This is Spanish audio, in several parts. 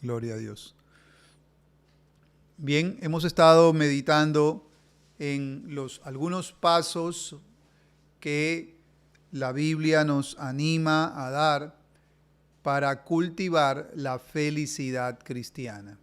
Gloria a Dios. Bien, hemos estado meditando en algunos pasos que la Biblia nos anima a dar para cultivar la felicidad cristiana.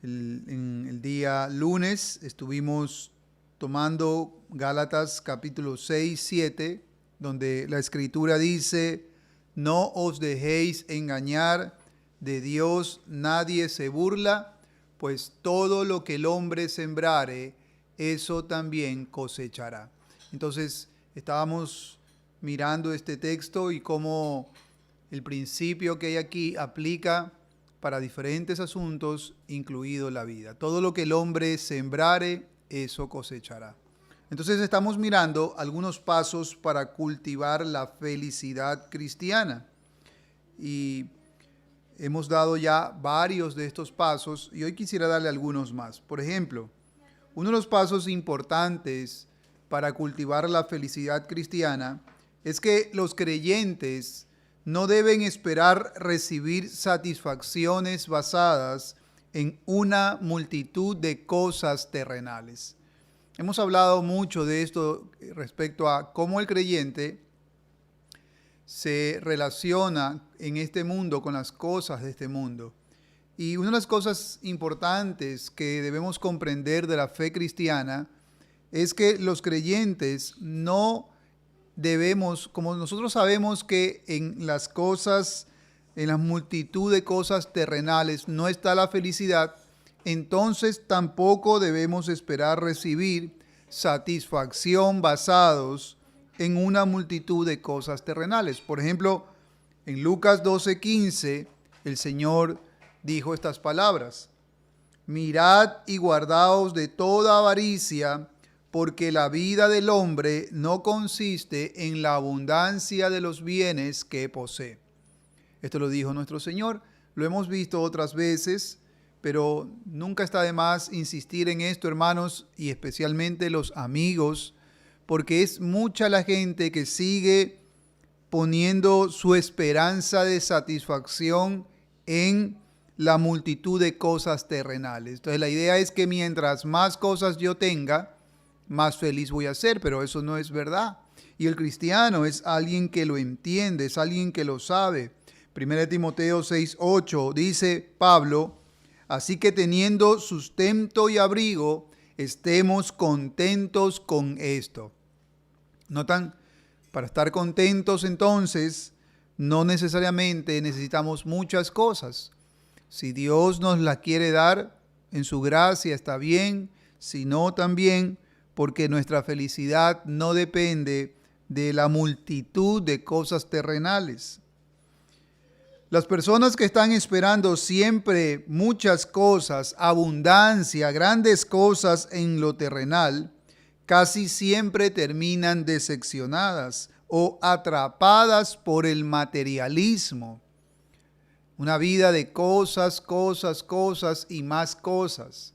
En el día lunes estuvimos tomando Gálatas capítulo 6, 7, donde la Escritura dice: no os dejéis engañar, de Dios nadie se burla, pues todo lo que el hombre sembrare, eso también cosechará. Entonces, estábamos mirando este texto y cómo el principio que hay aquí aplica para diferentes asuntos, incluido la vida. Todo lo que el hombre sembrare, eso cosechará. Entonces estamos mirando algunos pasos para cultivar la felicidad cristiana. Y hemos dado ya varios de estos pasos y hoy quisiera darle algunos más. Por ejemplo, uno de los pasos importantes para cultivar la felicidad cristiana es que los creyentes no deben esperar recibir satisfacciones basadas en una multitud de cosas terrenales. Hemos hablado mucho de esto respecto a cómo el creyente se relaciona en este mundo con las cosas de este mundo. Y una de las cosas importantes que debemos comprender de la fe cristiana es que los creyentes no debemos, como nosotros sabemos que en las cosas, en la multitud de cosas terrenales no está la felicidad, entonces tampoco debemos esperar recibir satisfacción basados en una multitud de cosas terrenales. Por ejemplo, en Lucas 12:15, el Señor dijo estas palabras: mirad y guardaos de toda avaricia, porque la vida del hombre no consiste en la abundancia de los bienes que posee. Esto lo dijo nuestro Señor, lo hemos visto otras veces, pero nunca está de más insistir en esto, hermanos, y especialmente los amigos, porque es mucha la gente que sigue poniendo su esperanza de satisfacción en la multitud de cosas terrenales. Entonces la idea es que mientras más cosas yo tenga, más feliz voy a ser, pero eso no es verdad. Y el cristiano es alguien que lo entiende, es alguien que lo sabe. 1 Timoteo 6:8 dice Pablo: así que teniendo sustento y abrigo, estemos contentos con esto. ¿Notan? Para estar contentos entonces, no necesariamente necesitamos muchas cosas. Si Dios nos las quiere dar en su gracia, está bien. Si no, también, porque nuestra felicidad no depende de la multitud de cosas terrenales. Las personas que están esperando siempre muchas cosas, abundancia, grandes cosas en lo terrenal, casi siempre terminan decepcionadas o atrapadas por el materialismo. Una vida de cosas, cosas, cosas y más cosas.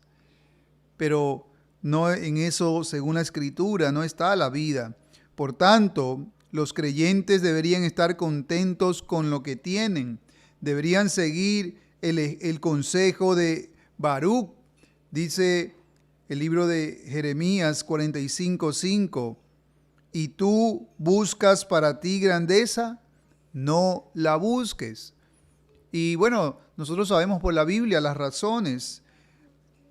Pero no en eso, según la Escritura, no está la vida. Por tanto, los creyentes deberían estar contentos con lo que tienen. Deberían seguir el consejo de Baruch. Dice el libro de Jeremías 45:5. ¿Y tú buscas para ti grandeza? No la busques. Y bueno, nosotros sabemos por la Biblia las razones.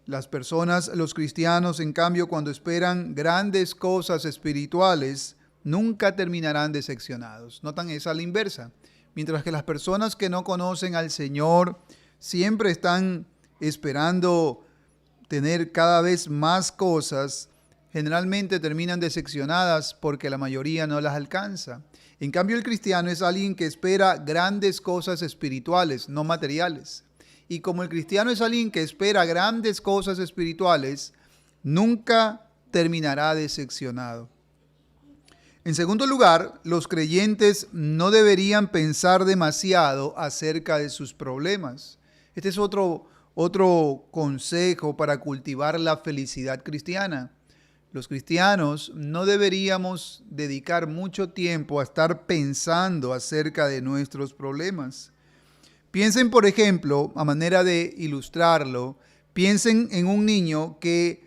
Las personas, los cristianos, en cambio, cuando esperan grandes cosas espirituales, nunca terminarán decepcionados. Notan esa a la inversa. Mientras que las personas que no conocen al Señor siempre están esperando tener cada vez más cosas, generalmente terminan decepcionadas porque la mayoría no las alcanza. En cambio, el cristiano es alguien que espera grandes cosas espirituales, no materiales. Y como el cristiano es alguien que espera grandes cosas espirituales, nunca terminará decepcionado. En segundo lugar, los creyentes no deberían pensar demasiado acerca de sus problemas. Este es otro consejo para cultivar la felicidad cristiana. Los cristianos no deberíamos dedicar mucho tiempo a estar pensando acerca de nuestros problemas. Piensen, por ejemplo, a manera de ilustrarlo, piensen en un niño que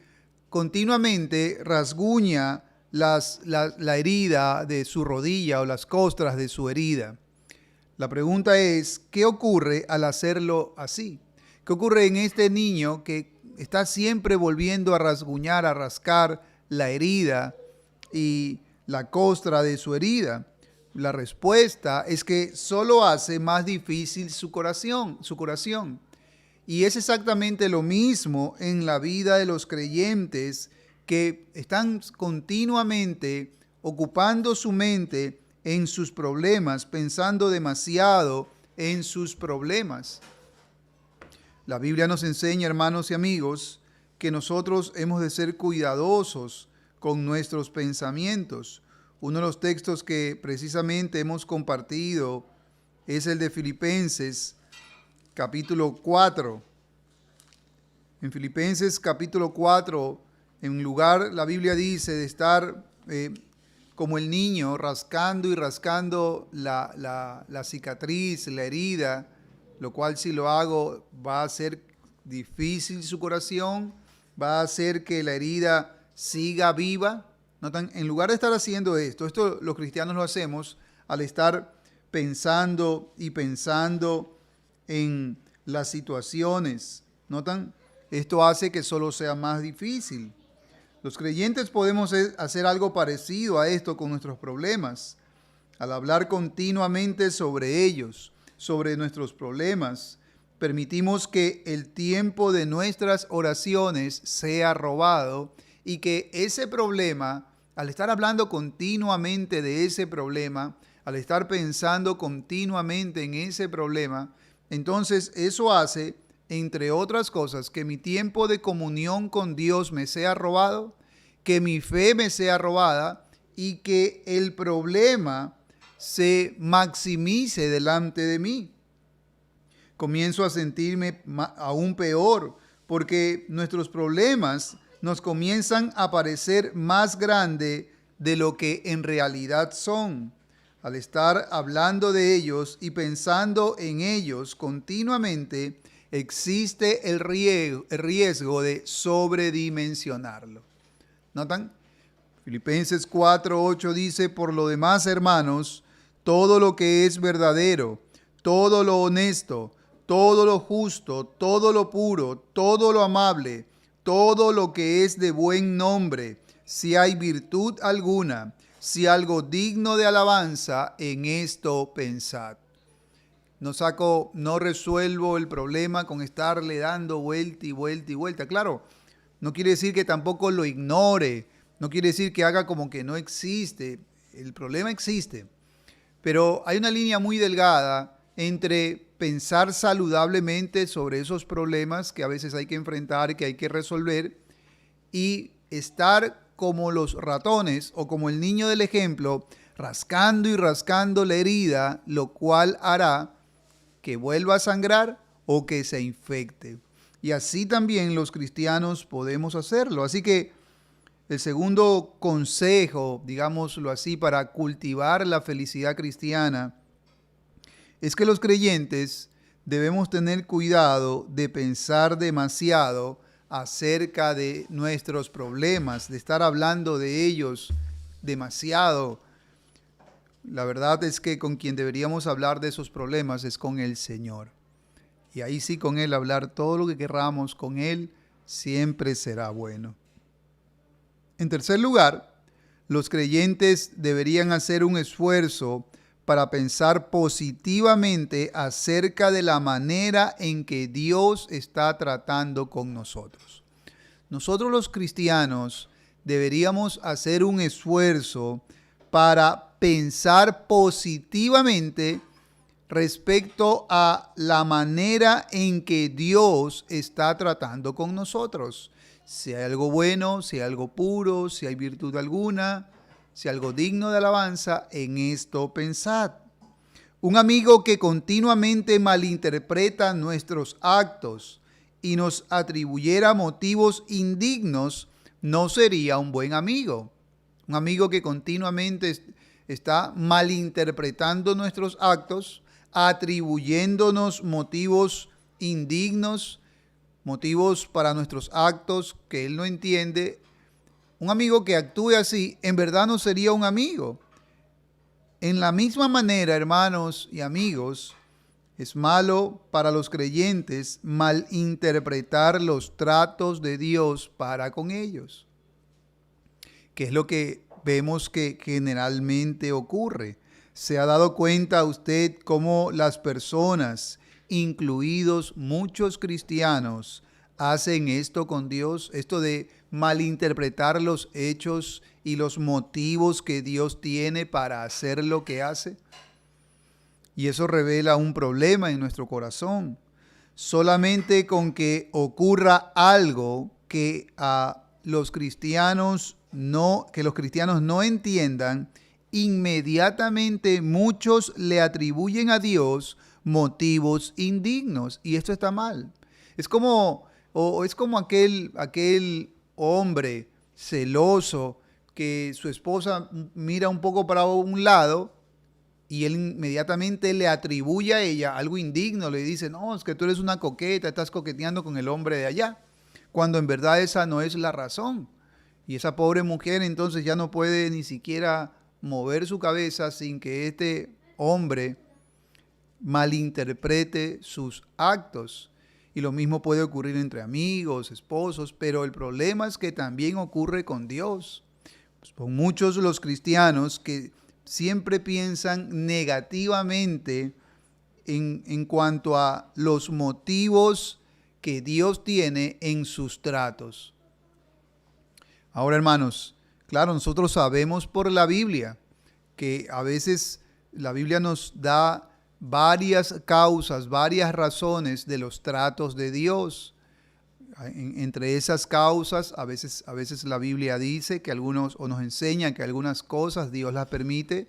continuamente rasguña la herida de su rodilla o las costras de su herida. La pregunta es, ¿qué ocurre al hacerlo así? ¿Qué ocurre en este niño que está siempre volviendo a rasguñar, a rascar la herida y la costra de su herida? La respuesta es que solo hace más difícil su curación. Y es exactamente lo mismo en la vida de los creyentes que están continuamente ocupando su mente en sus problemas, pensando demasiado en sus problemas. La Biblia nos enseña, hermanos y amigos, que nosotros hemos de ser cuidadosos con nuestros pensamientos. Uno de los textos que precisamente hemos compartido es el de Filipenses, capítulo 4. En Filipenses, capítulo 4, en lugar, la Biblia dice, de estar como el niño rascando y rascando la cicatriz, la herida, lo cual si lo hago va a ser difícil su curación, va a hacer que la herida siga viva. ¿Notan? En lugar de estar haciendo esto los cristianos lo hacemos al estar pensando y pensando en las situaciones. ¿Notan? Esto hace que solo sea más difícil. Los creyentes podemos hacer algo parecido a esto con nuestros problemas. Al hablar continuamente sobre ellos, sobre nuestros problemas, permitimos que el tiempo de nuestras oraciones sea robado y que ese problema, al estar hablando continuamente de ese problema, al estar pensando continuamente en ese problema, entonces eso hace, entre otras cosas, que mi tiempo de comunión con Dios me sea robado, que mi fe me sea robada y que el problema se maximice delante de mí. Comienzo a sentirme aún peor porque nuestros problemas nos comienzan a parecer más grandes de lo que en realidad son. Al estar hablando de ellos y pensando en ellos continuamente, existe el riesgo de sobredimensionarlo. ¿Notan? Filipenses 4:8 dice, por lo demás, hermanos, todo lo que es verdadero, todo lo honesto, todo lo justo, todo lo puro, todo lo amable, todo lo que es de buen nombre, si hay virtud alguna, si algo digno de alabanza, en esto pensad. No resuelvo el problema con estarle dando vuelta y vuelta y vuelta. Claro, no quiere decir que tampoco lo ignore, no quiere decir que haga como que no existe. El problema existe, pero hay una línea muy delgada entre pensar saludablemente sobre esos problemas que a veces hay que enfrentar, que hay que resolver, y estar como los ratones o como el niño del ejemplo, rascando y rascando la herida, lo cual hará que vuelva a sangrar o que se infecte. Y así también los cristianos podemos hacerlo. Así que el segundo consejo, digámoslo así, para cultivar la felicidad cristiana, es que los creyentes debemos tener cuidado de pensar demasiado acerca de nuestros problemas, de estar hablando de ellos demasiado. La verdad es que con quien deberíamos hablar de esos problemas es con el Señor. Y ahí sí, con Él hablar todo lo que querramos, con Él siempre será bueno. En tercer lugar, los creyentes deberían hacer un esfuerzo para pensar positivamente acerca de la manera en que Dios está tratando con nosotros. Nosotros los cristianos deberíamos hacer un esfuerzo para pensar positivamente respecto a la manera en que Dios está tratando con nosotros. Si hay algo bueno, si hay algo puro, si hay virtud alguna, si algo digno de alabanza, en esto pensad. Un amigo que continuamente malinterpreta nuestros actos y nos atribuyera motivos indignos no sería un buen amigo. Un amigo que continuamente está malinterpretando nuestros actos, atribuyéndonos motivos indignos, motivos para nuestros actos que Él no entiende. Un amigo que actúe así, en verdad no sería un amigo. En la misma manera, hermanos y amigos, es malo para los creyentes malinterpretar los tratos de Dios para con ellos, que es lo que vemos que generalmente ocurre. ¿Se ha dado cuenta usted cómo las personas, incluidos muchos cristianos, hacen esto con Dios? Esto de malinterpretar los hechos y los motivos que Dios tiene para hacer lo que hace. Y eso revela un problema en nuestro corazón. Solamente con que ocurra algo que los cristianos no entiendan, inmediatamente muchos le atribuyen a Dios motivos indignos. Y esto está mal. Es como aquel hombre celoso que su esposa mira un poco para un lado y él inmediatamente le atribuye a ella algo indigno, le dice, no, es que tú eres una coqueta, estás coqueteando con el hombre de allá, cuando en verdad esa no es la razón. Y esa pobre mujer entonces ya no puede ni siquiera mover su cabeza sin que este hombre malinterprete sus actos. Y lo mismo puede ocurrir entre amigos, esposos, pero el problema es que también ocurre con Dios. Pues con muchos de los cristianos que siempre piensan negativamente en cuanto a los motivos que Dios tiene en sus tratos. Ahora, hermanos, claro, nosotros sabemos por la Biblia que a veces la Biblia nos da varias causas, varias razones de los tratos de Dios. Entre esas causas, a veces la Biblia dice que algunos, o nos enseña que algunas cosas Dios las permite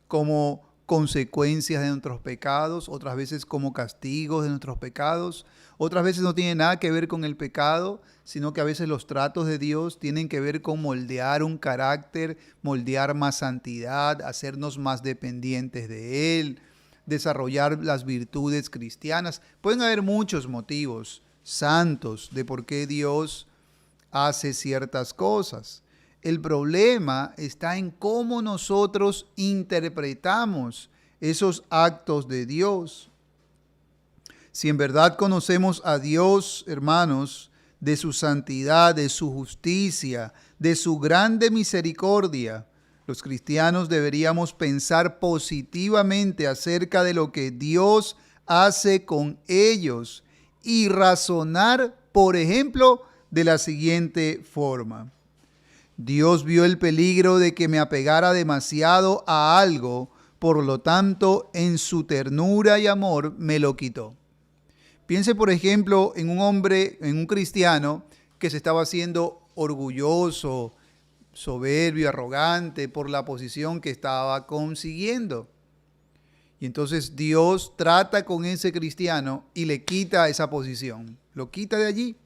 como consecuencias de nuestros pecados, otras veces como castigos de nuestros pecados, otras veces no tiene nada que ver con el pecado, sino que a veces los tratos de Dios tienen que ver con moldear un carácter, moldear más santidad, hacernos más dependientes de Él, desarrollar las virtudes cristianas. Pueden haber muchos motivos santos de por qué Dios hace ciertas cosas. El problema está en cómo nosotros interpretamos esos actos de Dios. Si en verdad conocemos a Dios, hermanos, de su santidad, de su justicia, de su grande misericordia, los cristianos deberíamos pensar positivamente acerca de lo que Dios hace con ellos y razonar, por ejemplo, de la siguiente forma. Dios vio el peligro de que me apegara demasiado a algo, por lo tanto, en su ternura y amor me lo quitó. Piense, por ejemplo, en un hombre, en un cristiano que se estaba haciendo orgulloso, soberbio, arrogante por la posición que estaba consiguiendo. Y entonces Dios trata con ese cristiano y le quita esa posición, lo quita de allí.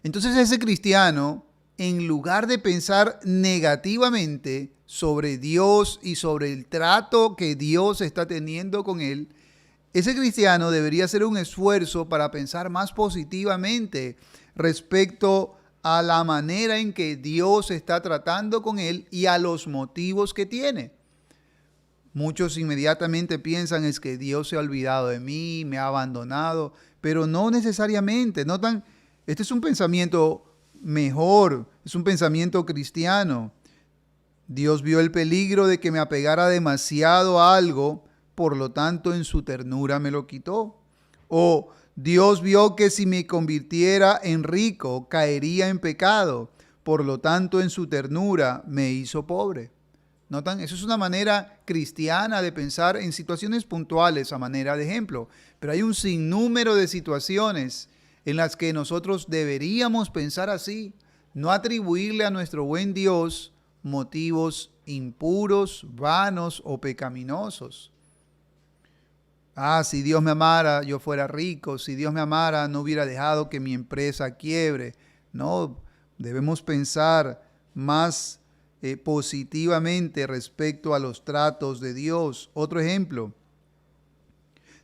Entonces ese cristiano, en lugar de pensar negativamente sobre Dios y sobre el trato que Dios está teniendo con él, ese cristiano debería hacer un esfuerzo para pensar más positivamente respecto a la manera en que Dios está tratando con él y a los motivos que tiene. Muchos inmediatamente piensan es que Dios se ha olvidado de mí, me ha abandonado, pero no necesariamente. Notan, este es un pensamiento mejor, es un pensamiento cristiano. Dios vio el peligro de que me apegara demasiado a algo, por lo tanto en su ternura me lo quitó. O Dios vio que si me convirtiera en rico, caería en pecado, por lo tanto en su ternura me hizo pobre. ¿Notan? Eso es una manera cristiana de pensar en situaciones puntuales a manera de ejemplo, pero hay un sinnúmero de situaciones en las que nosotros deberíamos pensar así, no atribuirle a nuestro buen Dios motivos impuros, vanos o pecaminosos. Si Dios me amara, yo fuera rico. Si Dios me amara, no hubiera dejado que mi empresa quiebre. No, debemos pensar más positivamente respecto a los tratos de Dios. Otro ejemplo,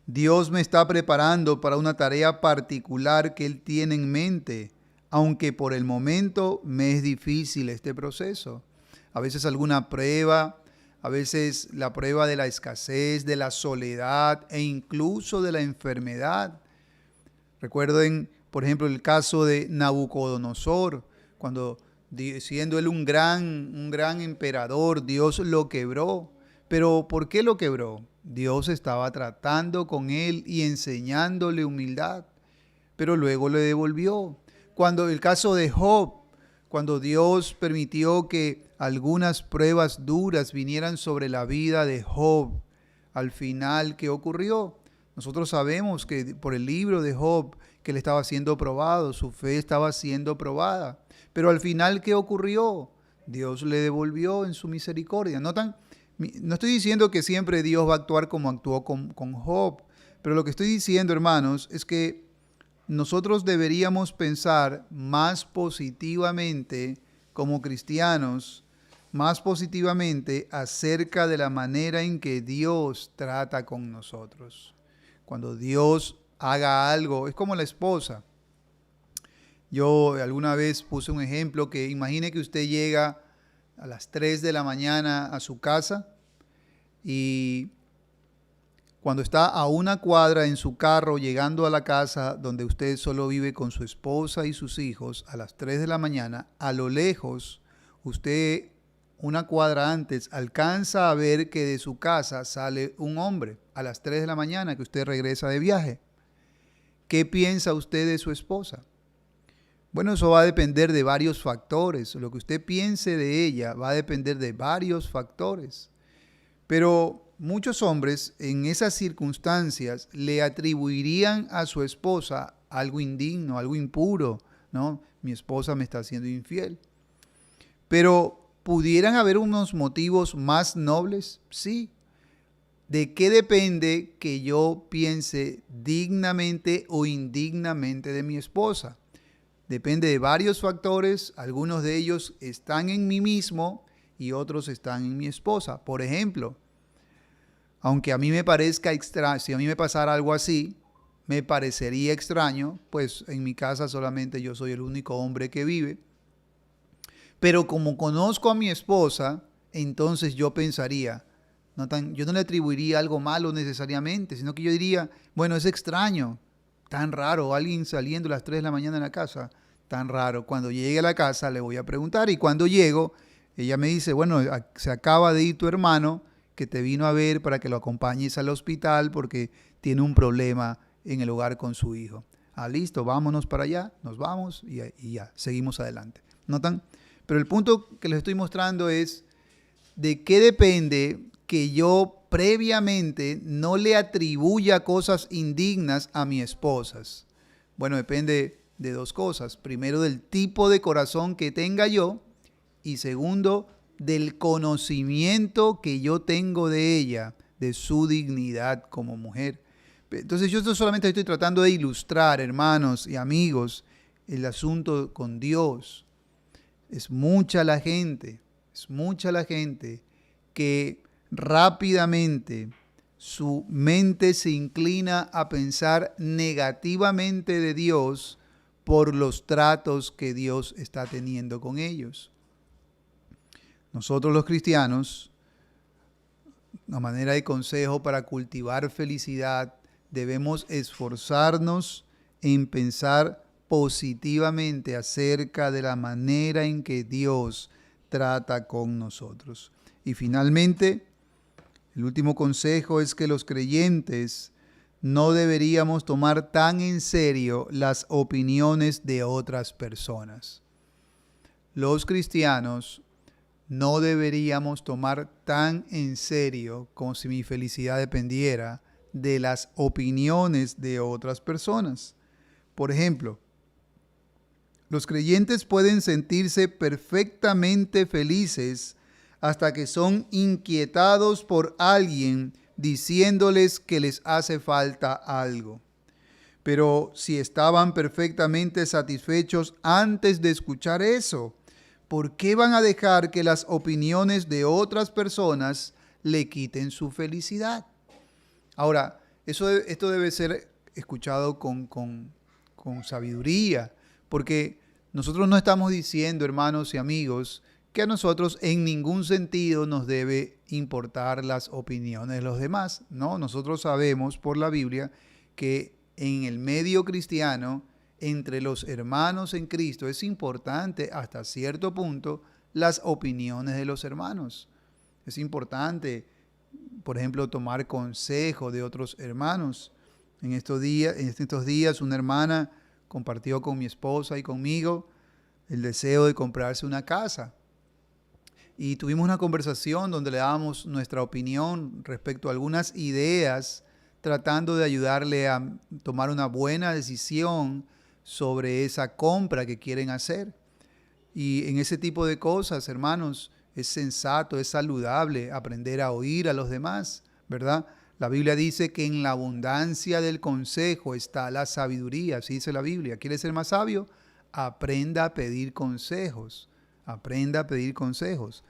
Dios me está preparando para una tarea particular que Él tiene en mente, aunque por el momento me es difícil este proceso. A veces alguna prueba, a veces la prueba de la escasez, de la soledad e incluso de la enfermedad. Recuerden, por ejemplo, el caso de Nabucodonosor, cuando siendo él un gran emperador, Dios lo quebró. Pero ¿por qué lo quebró? Dios estaba tratando con él y enseñándole humildad, pero luego le devolvió. Cuando el caso de Job, cuando Dios permitió que algunas pruebas duras vinieran sobre la vida de Job, al final, ¿qué ocurrió? Nosotros sabemos que por el libro de Job, que le estaba siendo probado, su fe estaba siendo probada. Pero al final, ¿qué ocurrió? Dios le devolvió en su misericordia. ¿Notan? No estoy diciendo que siempre Dios va a actuar como actuó con Job, pero lo que estoy diciendo, hermanos, es que nosotros deberíamos pensar más positivamente como cristianos, más positivamente acerca de la manera en que Dios trata con nosotros. Cuando Dios haga algo, es como la esposa. Yo alguna vez puse un ejemplo que imagine que usted llega a las 3 de la mañana a su casa y cuando está a una cuadra en su carro llegando a la casa donde usted solo vive con su esposa y sus hijos a las 3 de la mañana, a lo lejos usted una cuadra antes alcanza a ver que de su casa sale un hombre a las 3 de la mañana que usted regresa de viaje. ¿Qué piensa usted de su esposa? Bueno, eso va a depender de varios factores. Lo que usted piense de ella va a depender de varios factores. Pero muchos hombres en esas circunstancias le atribuirían a su esposa algo indigno, algo impuro, ¿no? Mi esposa me está haciendo infiel. Pero ¿pudieran haber unos motivos más nobles? Sí. ¿De qué depende que yo piense dignamente o indignamente de mi esposa? Depende de varios factores, algunos de ellos están en mí mismo y otros están en mi esposa. Por ejemplo, aunque a mí me parezca extraño, si a mí me pasara algo así, me parecería extraño, pues en mi casa solamente yo soy el único hombre que vive. Pero como conozco a mi esposa, entonces yo pensaría, yo no le atribuiría algo malo necesariamente, sino que yo diría, bueno, es extraño, tan raro, alguien saliendo a las 3 de la mañana en la casa, tan raro. Cuando llegue a la casa le voy a preguntar y cuando llego, ella me dice, bueno, se acaba de ir tu hermano que te vino a ver para que lo acompañes al hospital porque tiene un problema en el hogar con su hijo. Ah, listo, vámonos para allá, nos vamos y ya, seguimos adelante. ¿Notan? Pero el punto que les estoy mostrando es de qué depende que yo previamente no le atribuya cosas indignas a mi esposa. Bueno, depende de dos cosas. Primero, del tipo de corazón que tenga yo y segundo, del conocimiento que yo tengo de ella, de su dignidad como mujer. Entonces yo esto solamente estoy tratando de ilustrar, hermanos y amigos, el asunto con Dios. Es mucha la gente que rápidamente su mente se inclina a pensar negativamente de Dios por los tratos que Dios está teniendo con ellos. Nosotros los cristianos, a manera de consejo para cultivar felicidad, debemos esforzarnos en pensar positivamente acerca de la manera en que Dios trata con nosotros. Y finalmente, el último consejo es que los creyentes no deberíamos tomar tan en serio las opiniones de otras personas. Los cristianos no deberíamos tomar tan en serio, como si mi felicidad dependiera de las opiniones de otras personas. Por ejemplo, los creyentes pueden sentirse perfectamente felices hasta que son inquietados por alguien diciéndoles que les hace falta algo. Pero si estaban perfectamente satisfechos antes de escuchar eso, ¿por qué van a dejar que las opiniones de otras personas le quiten su felicidad? Ahora, Esto debe ser escuchado con sabiduría, porque nosotros no estamos diciendo, hermanos y amigos, que a nosotros en ningún sentido nos debe importar las opiniones de los demás. No, nosotros sabemos por la Biblia que en el medio cristiano, entre los hermanos en Cristo, es importante hasta cierto punto las opiniones de los hermanos. Es importante, por ejemplo, tomar consejo de otros hermanos. En estos días una hermana compartió con mi esposa y conmigo el deseo de comprarse una casa. Y tuvimos una conversación donde le dábamos nuestra opinión respecto a algunas ideas, tratando de ayudarle a tomar una buena decisión sobre esa compra que quieren hacer. Y en ese tipo de cosas, hermanos, es sensato, es saludable aprender a oír a los demás, ¿verdad? La Biblia dice que en la abundancia del consejo está la sabiduría, así dice la Biblia. ¿Quieres ser más sabio? Aprenda a pedir consejos, aprenda a pedir consejos.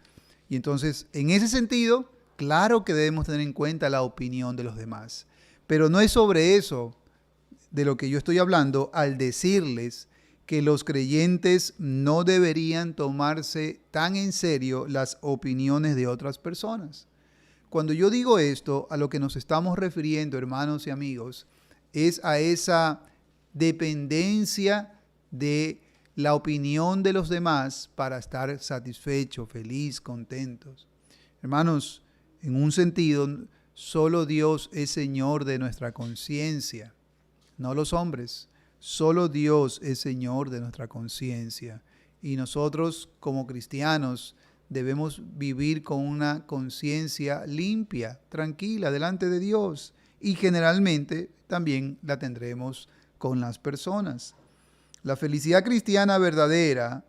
Y entonces, en ese sentido, claro que debemos tener en cuenta la opinión de los demás. Pero no es sobre eso de lo que yo estoy hablando al decirles que los creyentes no deberían tomarse tan en serio las opiniones de otras personas. Cuando yo digo esto, a lo que nos estamos refiriendo, hermanos y amigos, es a esa dependencia de la opinión de los demás para estar satisfechos, feliz, contentos. Hermanos, en un sentido, solo Dios es Señor de nuestra conciencia, no los hombres. Solo Dios es Señor de nuestra conciencia. Y nosotros, como cristianos, debemos vivir con una conciencia limpia, tranquila, delante de Dios. Y generalmente también la tendremos con las personas. La felicidad cristiana verdadera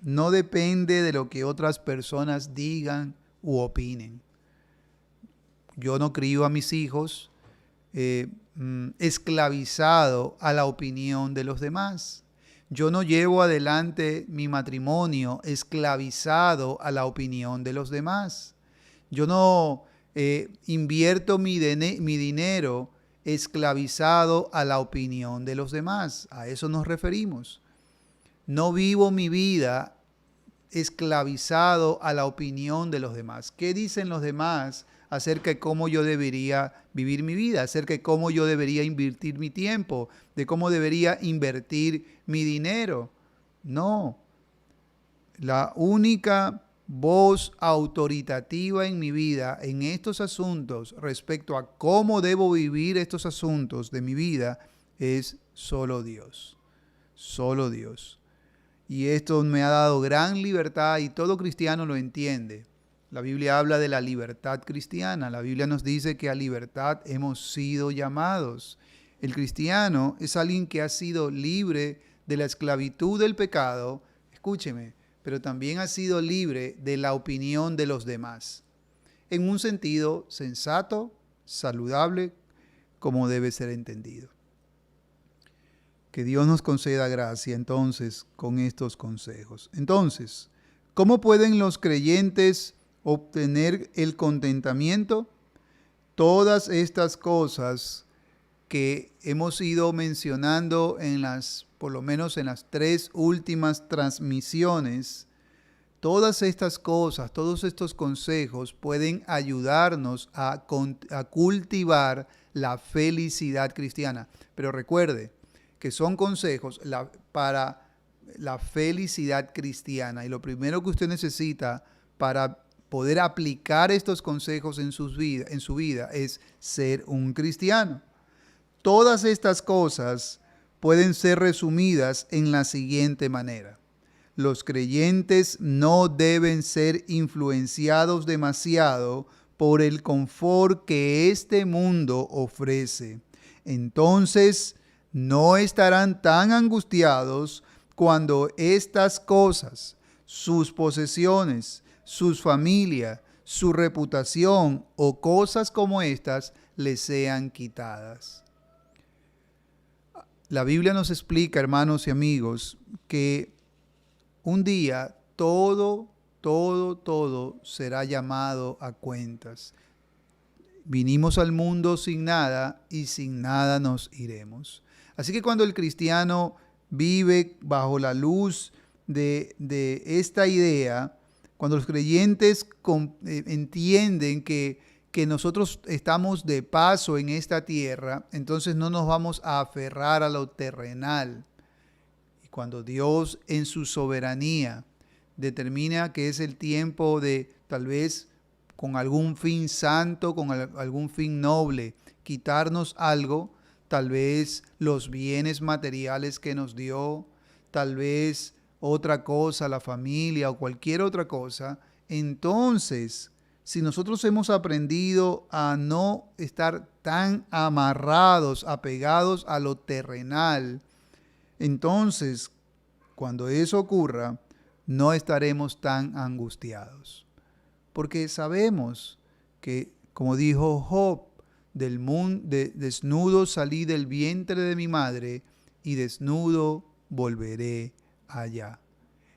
no depende de lo que otras personas digan u opinen. Yo no crío a mis hijos esclavizado a la opinión de los demás. Yo no llevo adelante mi matrimonio esclavizado a la opinión de los demás. Yo no invierto mi dinero esclavizado a la opinión de los demás. A eso nos referimos. No vivo mi vida esclavizado a la opinión de los demás. ¿Qué dicen los demás acerca de cómo yo debería vivir mi vida, acerca de cómo yo debería invertir mi tiempo, de cómo debería invertir mi dinero? No. La única voz autoritativa en mi vida en estos asuntos respecto a cómo debo vivir estos asuntos de mi vida es solo Dios. Solo Dios. Y esto me ha dado gran libertad y todo cristiano lo entiende. La Biblia habla de la libertad cristiana. La Biblia nos dice que a libertad hemos sido llamados. El cristiano es alguien que ha sido libre de la esclavitud del pecado, escúcheme, pero también ha sido libre de la opinión de los demás. En un sentido sensato, saludable, como debe ser entendido. Que Dios nos conceda gracia entonces con estos consejos. Entonces, ¿cómo pueden los creyentes obtener el contentamiento? Todas estas cosas que hemos ido mencionando por lo menos en las 3 últimas transmisiones, todas estas cosas, todos estos consejos pueden ayudarnos a cultivar la felicidad cristiana. Pero recuerde que son consejos para la felicidad cristiana. Y lo primero que usted necesita para poder aplicar estos consejos en su vida es ser un cristiano. Todas estas cosas pueden ser resumidas en la siguiente manera. Los creyentes no deben ser influenciados demasiado por el confort que este mundo ofrece. Entonces, no estarán tan angustiados cuando estas cosas, sus posesiones, sus familias, su reputación o cosas como estas les sean quitadas. La Biblia nos explica, hermanos y amigos, que un día todo será llamado a cuentas. vinimos al mundo sin nada y sin nada nos iremos. Así que cuando el cristiano vive bajo la luz de esta idea, cuando los creyentes entienden que nosotros estamos de paso en esta tierra, entonces no nos vamos a aferrar a lo terrenal. Y cuando Dios en su soberanía determina que es el tiempo de tal vez con algún fin santo, con algún fin noble, quitarnos algo, tal vez los bienes materiales que nos dio, tal vez otra cosa, la familia o cualquier otra cosa, entonces, si nosotros hemos aprendido a no estar tan amarrados, apegados a lo terrenal, entonces, cuando eso ocurra, no estaremos tan angustiados. Porque sabemos que, como dijo Job, desnudo salí del vientre de mi madre y desnudo volveré allá.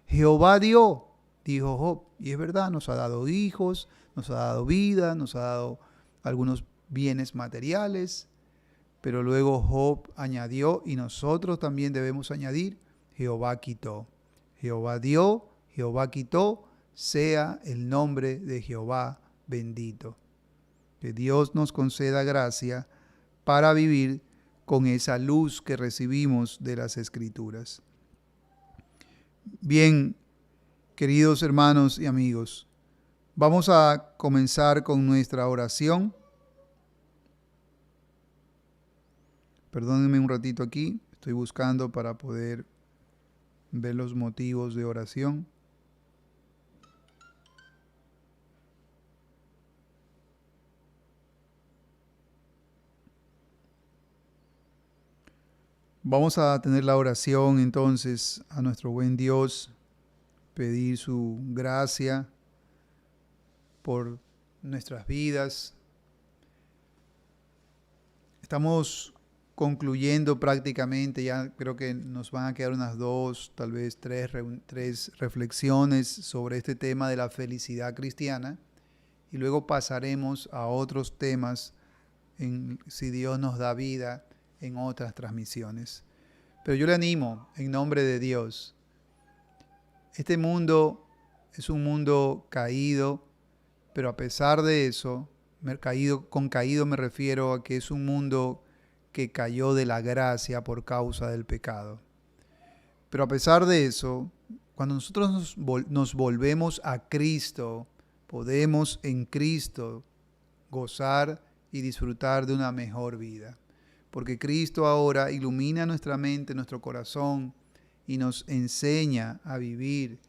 Jehová dio, dijo Job, y es verdad, nos ha dado hijos, nos ha dado vida, nos ha dado algunos bienes materiales, pero luego Job añadió, y nosotros también debemos añadir, Jehová quitó. Jehová dio, Jehová quitó, sea el nombre de Jehová bendito. Que Dios nos conceda gracia para vivir con esa luz que recibimos de las Escrituras. Bien, queridos hermanos y amigos, vamos a comenzar con nuestra oración. Perdónenme un ratito aquí, estoy buscando para poder ver los motivos de oración. Vamos a tener la oración entonces a nuestro buen Dios, pedir su gracia por nuestras vidas. Estamos concluyendo prácticamente, ya creo que nos van a quedar unas 2, tal vez 3 reflexiones sobre este tema de la felicidad cristiana y luego pasaremos a otros temas si Dios nos da vida en otras transmisiones. Pero yo le animo en nombre de Dios. Este mundo es un mundo caído, pero a pesar de eso, con caído me refiero a que es un mundo que cayó de la gracia por causa del pecado. Pero a pesar de eso, cuando nosotros nos volvemos a Cristo, podemos en Cristo gozar y disfrutar de una mejor vida. Porque Cristo ahora ilumina nuestra mente, nuestro corazón y nos enseña a vivir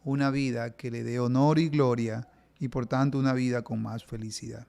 una vida que le dé honor y gloria y por tanto una vida con más felicidad.